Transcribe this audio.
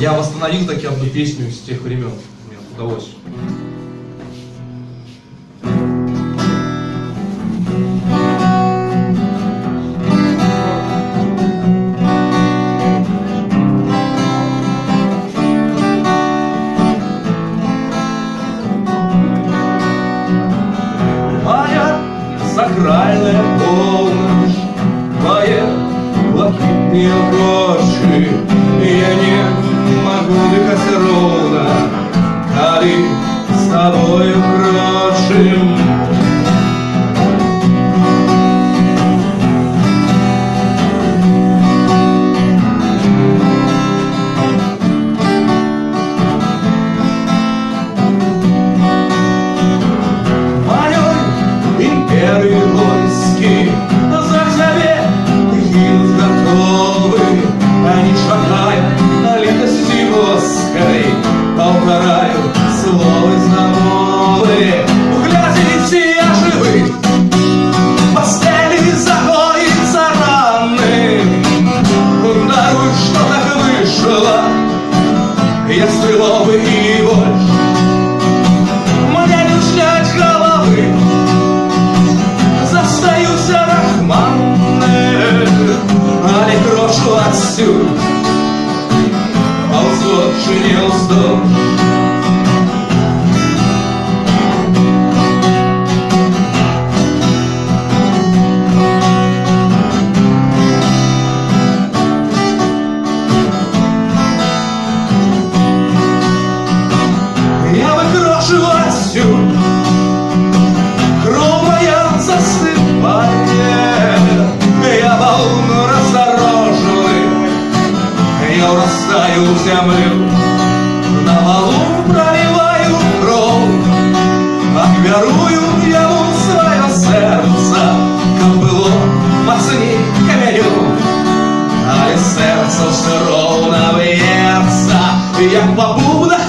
Я восстановил таки одну песню из тех времен. Мне удалось. Моя сакральная полночь, мои блакитные гроши, я не могу дыхать ровно, коли с тобою крошим. Империи войски Зарзаве гинут готовы, они шагая на литости воской полторают словы знамовы. Глядите, я живых постели загоится раны. Даруй, что так вышло, я стреловый и больше мне не снять головы. Застаюся рахманне, але крошу отсюда, а взвод шинел вздохнешь. Я выкрошу отсюда, кровь моя застывает, я волну раздороженный, я урастаю в землю, на валу проливаю кровь, обверую я в свое сердце, как было мацней каменю, але сердце все ровно бьется, як по бубнах